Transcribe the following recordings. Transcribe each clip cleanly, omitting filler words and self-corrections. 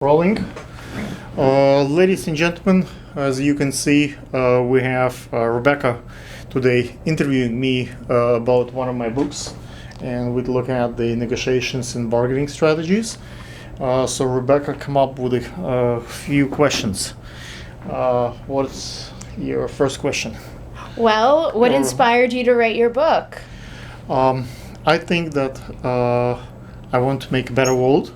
Rolling. Ladies and gentlemen, as you can see, we have Rebeka today interviewing me about one of my books, and we're looking at the negotiations and bargaining strategies. So Rebeka come up with a few questions. What's your first question? Well, what inspired you to write your book? I think that I want to make a better world.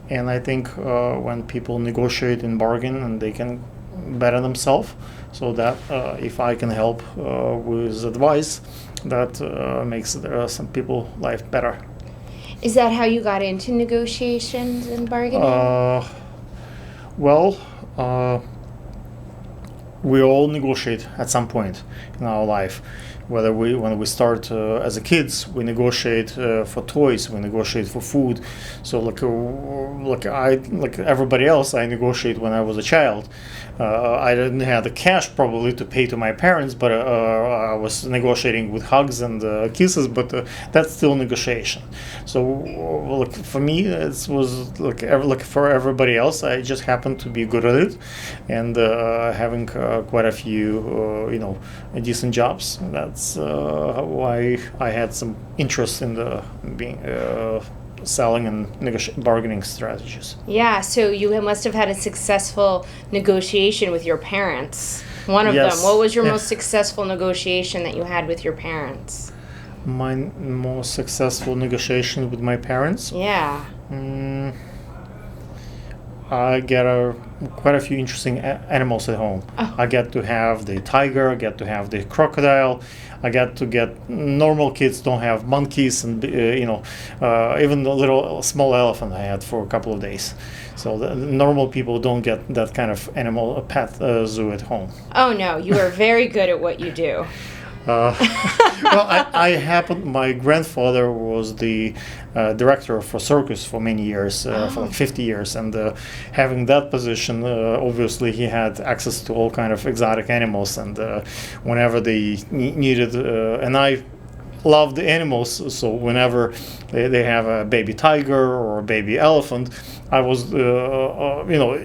And I think when people negotiate and bargain and they can better themselves, so that if I can help with advice, that makes some people life better. Is that how you got into negotiations and bargaining? Well, we all negotiate at some point in our life. When we start as a kids, we negotiate for toys, we negotiate for food. So like everybody else, I negotiate when I was a child. I didn't have the cash probably to pay to my parents, but I was negotiating with hugs and kisses. But that's still negotiation. So for me, it was like for everybody else, I just happened to be good at it, and having quite a few decent jobs. That's why I had some interest in the being selling and bargaining strategies. Yeah, so you must have had a successful negotiation with your parents. One of Yes. them. What was your most successful negotiation that you had with your parents? My most successful negotiation with my parents. Yeah. I get quite a few interesting animals at home. Oh. I get to have the tiger, I get to have the crocodile, I get normal kids don't have monkeys and even the little small elephant I had for a couple of days. So the normal people don't get that kind of animal pet zoo at home. Oh no, you are very good at what you do. Well, my grandfather was the director for circus for many years, for like 50 years, and having that position, obviously he had access to all kind of exotic animals, and whenever they needed, and I love the animals, so whenever they have a baby tiger or a baby elephant, I was,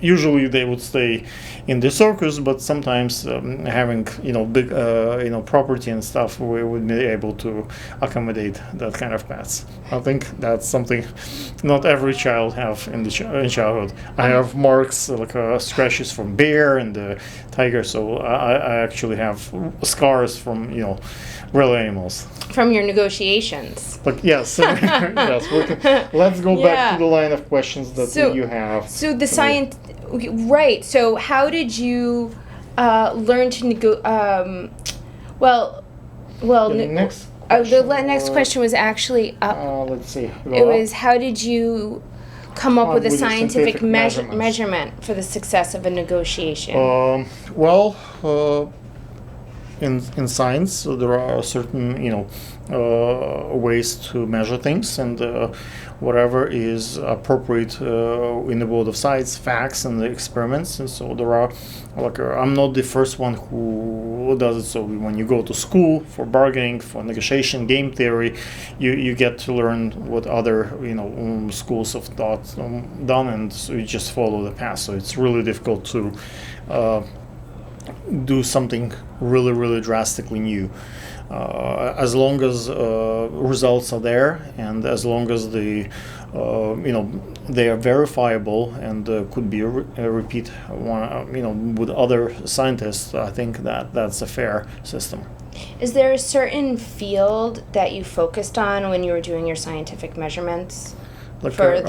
usually they would stay in the circus, but sometimes having, big, property and stuff, we would be able to accommodate that kind of pets. I think that's something not every child have in childhood. I have marks, scratches from bear and the tiger, so I actually have scars from, real animals. From your negotiations. But yes, yes. Let's go back to the line of questions that you have. So the science, right? So how did you learn to the next question was actually. Let's see. It was how did you come up with a scientific measurement for the success of a negotiation? In science, so there are certain ways to measure things, and whatever is appropriate in the world of science, facts and the experiments. And so there are I'm not the first one who does it. So when you go to school for bargaining, for negotiation, game theory, you get to learn what other schools of thought done, and so you just follow the path. So it's really difficult to do something really, really drastically new. As long as results are there, and as long as they are verifiable and could be repeat with other scientists, I think that's a fair system. Is there a certain field that you focused on when you were doing your scientific measurements for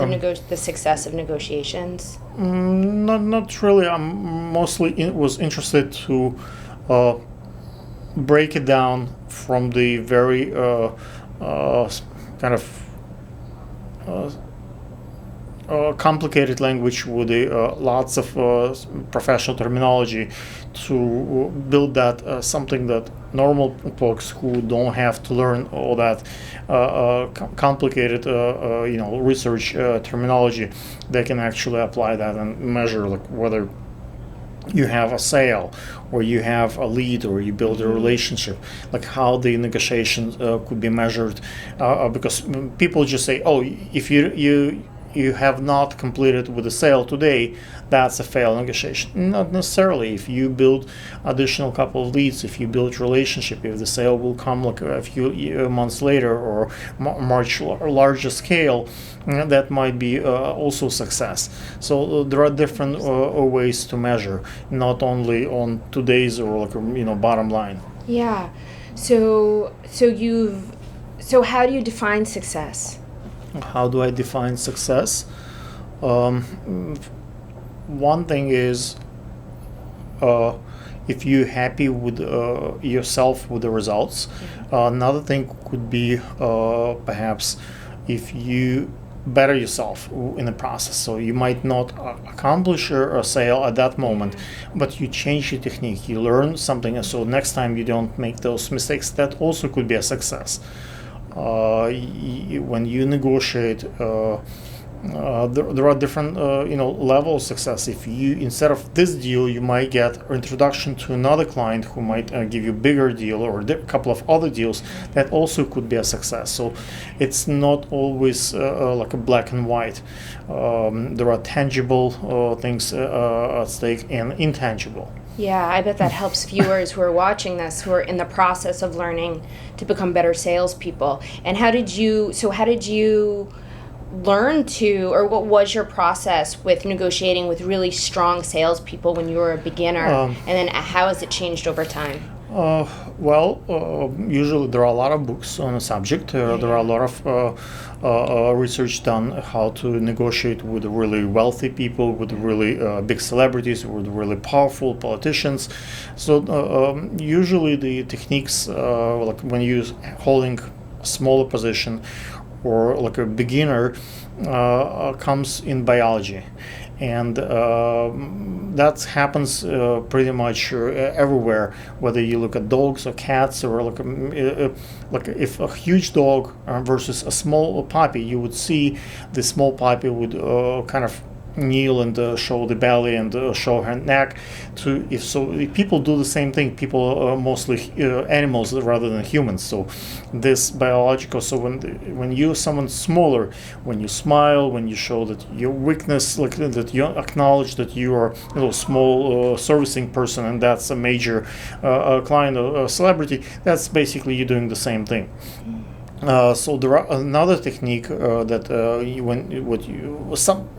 the success of negotiations? Not really. I'm mostly was interested to break it down from the very kind of complicated language with lots of professional terminology to build that something that normal folks who don't have to learn all that complicated research terminology, they can actually apply that and measure whether you have a sale or you have a lead or you build a relationship, like how the negotiations could be measured, because people just say, oh, if you you have not completed with the sale today, that's a failed negotiation. Not necessarily. If you build additional couple of leads, if you build relationship, if the sale will come like a few months later or much larger scale, that might be also success. So there are different ways to measure, not only on today's or like bottom line. Yeah. So how do you define success? How do I define success? One thing is if you're happy with yourself with the results. Another thing could be perhaps if you better yourself in the process. So you might not accomplish a sale at that moment, but you change your technique, you learn something, so next time you don't make those mistakes. That also could be a success. When you negotiate, there are different level of success. If you, instead of this deal, you might get an introduction to another client who might give you a bigger deal or a couple of other deals, that also could be a success. So it's not always like a black and white. There are tangible things at stake and intangible. Yeah, I bet that helps viewers who are watching this, who are in the process of learning to become better salespeople. And how did you learn to, or what was your process with negotiating with really strong salespeople when you were a beginner, and then how has it changed over time? Usually there are a lot of books on the subject. There are a lot of research done how to negotiate with really wealthy people, with really big celebrities, with really powerful politicians. So usually the techniques, like when you're holding a smaller position or like a beginner, comes in biology. And that happens pretty much everywhere, whether you look at dogs or cats, or like if a huge dog versus a small puppy, you would see the small puppy would kind of kneel and show the belly and show her neck. If people do the same thing, people are mostly animals rather than humans. So this biological. So when you're someone smaller, when you smile, when you show that your weakness, like that you acknowledge that you are a small servicing person, and that's a major client or celebrity, that's basically you doing the same thing. So there are another technique that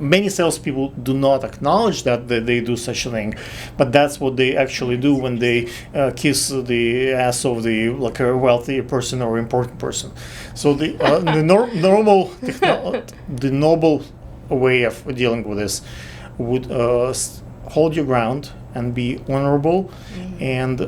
many salespeople do not acknowledge that they do such a thing, but that's what they actually do when they kiss the ass of the like a wealthy person or important person. So the noble way of dealing with this would hold your ground and be honorable, and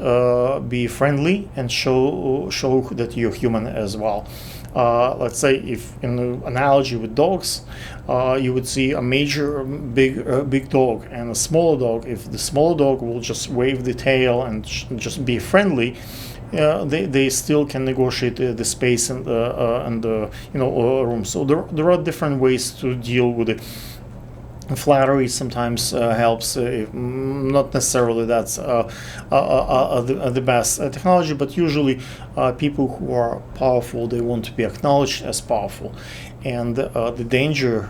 be friendly, and show that you're human as well. Let's say, if in the analogy with dogs, you would see a major big dog and a smaller dog. If the smaller dog will just wave the tail and just be friendly, they still can negotiate the space and the room. So there are different ways to deal with it. Flattery sometimes helps, not necessarily that's the best technology, but usually people who are powerful, they want to be acknowledged as powerful. And the danger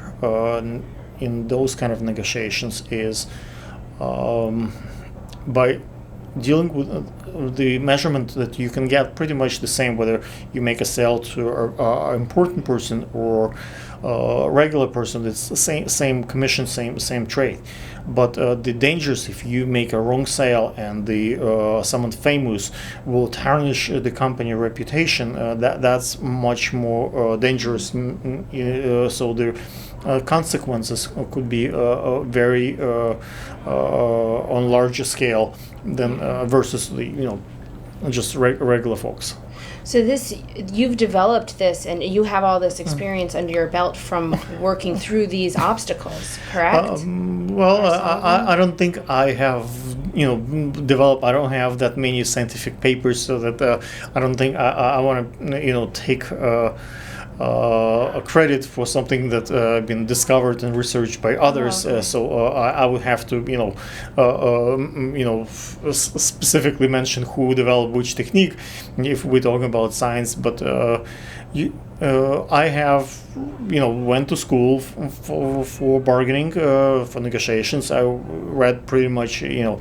in those kind of negotiations is by dealing with the measurement that you can get pretty much the same whether you make a sale to an important person or regular person. It's the same commission, same trade. But the dangers, if you make a wrong sale and the someone famous will tarnish the company reputation, that's much more dangerous. So the consequences could be very on larger scale than versus the just regular folks. So you've developed this, and you have all this experience under your belt from working through these obstacles, correct? I don't think I have, developed. I don't have that many scientific papers, so that I don't think I want to, take a credit for something that been discovered and researched by others. Okay. So I would have to, specifically mention who developed which technique if we're talking about science. But I have, went to school for bargaining, for negotiations. I read pretty much, the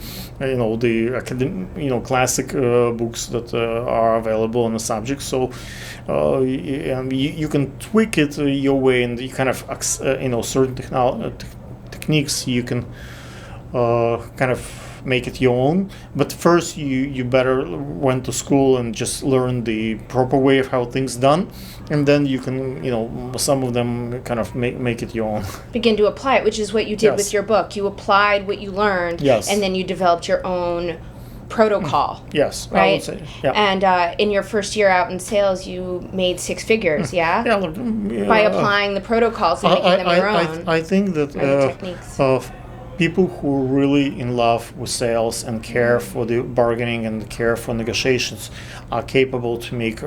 classic books that are available on the subject. So, and you can tweak it your way, and you kind of, certain techniques you can kind of make it your own. But first you better went to school and just learn the proper way of how things done, and then you can some of them kind of make it your own. Begin to apply it, which is what you did Yes. with your book. You applied what you learned, Yes. and then you developed your own protocol. Yes, Right? I would say. Yeah. And in your first year out in sales, you made 6 figures, yeah? Yeah, look, By applying the protocols and making them your own. I think that or the techniques. People who are really in love with sales and care for the bargaining and care for negotiations are capable to make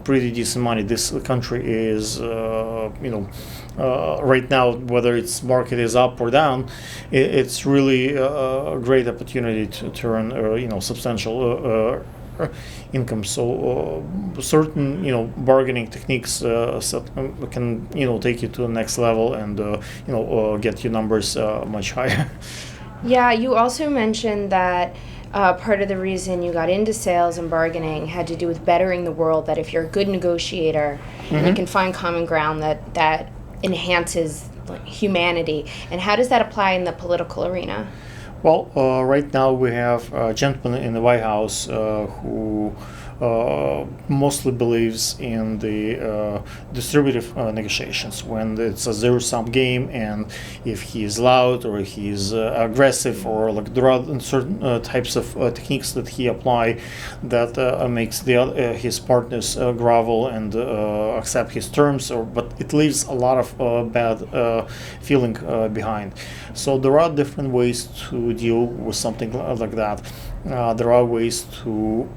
pretty decent money. This country is right now, whether its market is up or down, it's really a great opportunity to earn substantial income. So certain bargaining techniques can take you to the next level and get your numbers much higher. Yeah, you also mentioned that part of the reason you got into sales and bargaining had to do with bettering the world, that if you're a good negotiator and you can find common ground, that enhances humanity. And how does that apply in the political arena? Well, right now we have a gentleman in the White House who mostly believes in the distributive negotiations, when it's a zero-sum game, and if he is loud or he's aggressive, or like there are certain types of techniques that he apply that makes his partners grovel and accept his terms, but it leaves a lot of bad feeling behind. So there are different ways to deal with something like that. There are ways to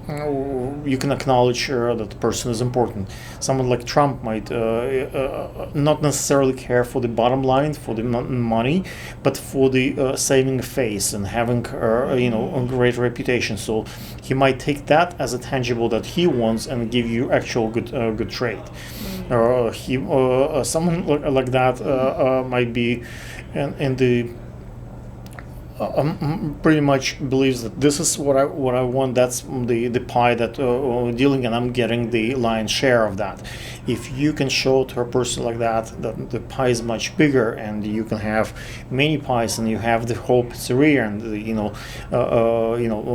you can acknowledge that the person is important. Someone like Trump might not necessarily care for the bottom line, for the money, but for the saving face and having a great reputation. So he might take that as a tangible that he wants and give you actual good trade. Someone like that might be in the pretty much believes that this is what I want. That's the pie that we're dealing, and I'm getting the lion's share of that. If you can show to a person like that the pie is much bigger, and you can have many pies, and you have the whole pizzeria and the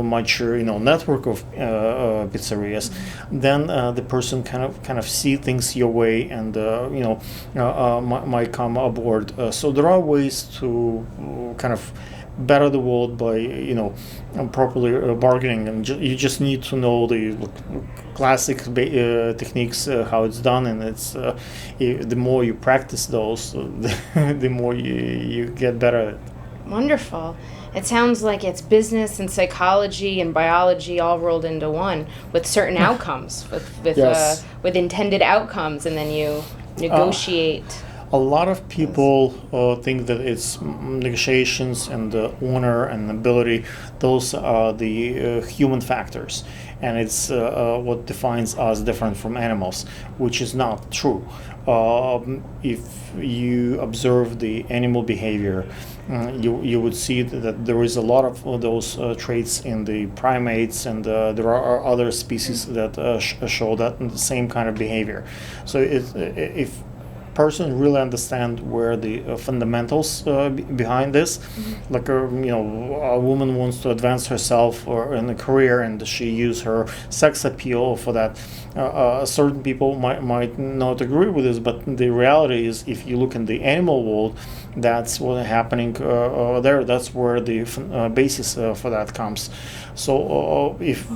much network of pizzerias, then the person kind of see things your way and might come aboard. So there are ways to kind of better the world by properly bargaining, and you just need to know the classic techniques, how it's done, and it's the more you practice those, the more you get better at it. Wonderful. It sounds like it's business and psychology and biology all rolled into one, with certain outcomes, with Yes. With intended outcomes, and then you negotiate. A lot of people think that it's negotiations and the honor and ability. Those are the human factors, and it's what defines us different from animals, which is not true. If you observe the animal behavior, you would see that there is a lot of those traits in the primates, and there are other species that show that same kind of behavior. So if person really understand where the fundamentals behind this, like a woman wants to advance herself or in a career, and she use her sex appeal for that. Certain people might not agree with this, but the reality is, if you look in the animal world, that's what's happening there. That's where the basis for that comes. So if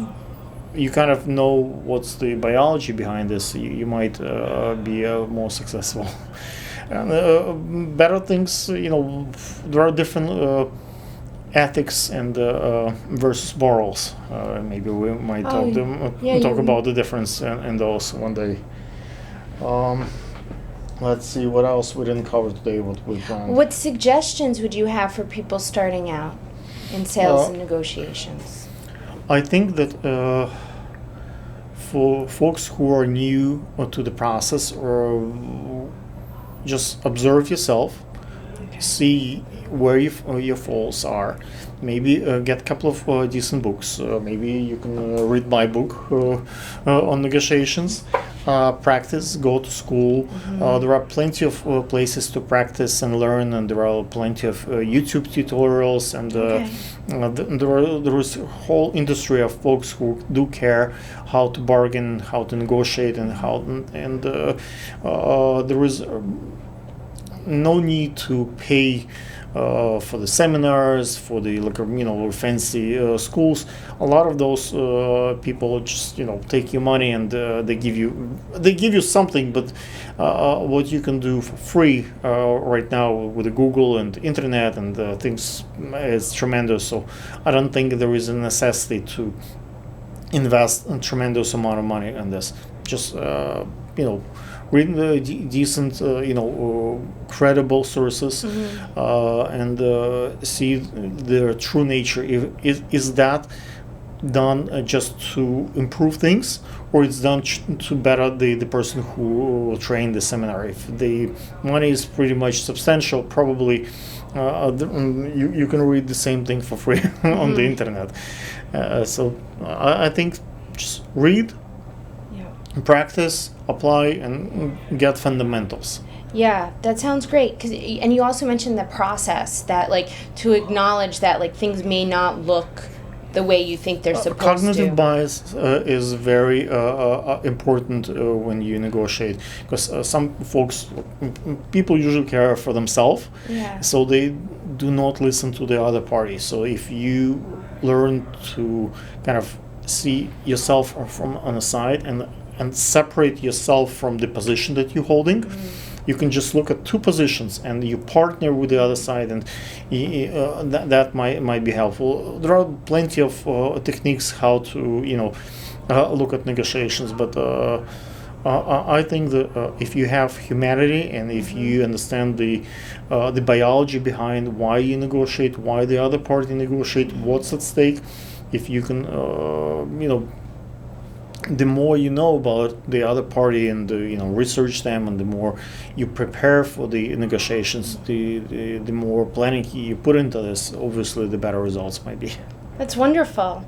you kind of know what's the biology behind this, you might be more successful. And better things, there are different ethics and versus morals. Maybe we might talk about the difference in those one day. Let's see what else we didn't cover today. What we planned. What suggestions would you have for people starting out in sales and negotiations? I think that for folks who are new to the process, or just observe yourself, see where your faults are. Maybe get a couple of decent books. Maybe you can read my book on negotiations. Practice, go to school. There are plenty of places to practice and learn, and there are plenty of YouTube tutorials, and there is a whole industry of folks who do care how to bargain, how to negotiate, and there is no need to pay for the seminars, for the fancy schools. A lot of those people just take your money, and they give you something. But what you can do for free right now with the Google and internet and things is tremendous. So I don't think there is a necessity to invest a tremendous amount of money on this. Just read the decent, credible sources, and see their true nature. Is that done just to improve things, or it's done to better the person who trained the seminar? If the money is pretty much substantial, probably you can read the same thing for free on the internet. So I think just read, practice, apply, and get fundamentals. Yeah, that sounds great. And you also mentioned the process, that to acknowledge that things may not look the way you think they're supposed to. Cognitive bias is very important when you negotiate, because some people usually care for themselves, so they do not listen to the other party. So if you learn to kind of see yourself from on the side and separate yourself from the position that you're holding, you can just look at two positions and you partner with the other side, and that might be helpful. There are plenty of techniques how to look at negotiations, but I think that if you have humanity, and if you understand the biology behind why you negotiate, why the other party negotiate, what's at stake, if you can the more you know about the other party and research them, and the more you prepare for the negotiations, the more planning you put into this, obviously the better results might be. That's wonderful.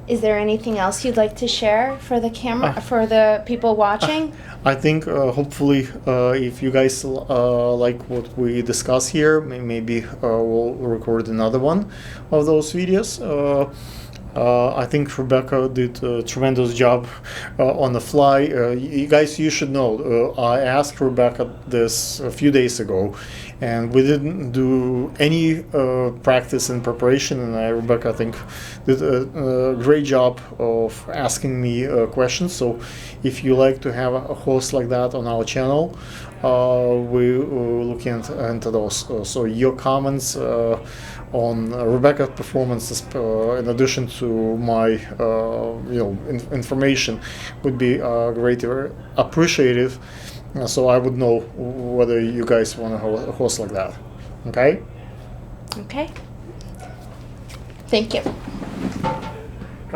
Is there anything else you'd like to share for the camera, for the people watching? I think hopefully if you guys like what we discuss here, maybe we'll record another one of those videos. I think Rebeka did a tremendous job on the fly. You should know, I asked Rebeka this a few days ago, and we didn't do any practice and preparation, and Rebeka, I think, did a great job of asking me questions. So if you like to have a host like that on our channel, we look into those. So your comments on Rebeka's performances, in addition to my information, would be greatly appreciated. So I would know whether you guys want to host like that. Okay? Okay. Thank you.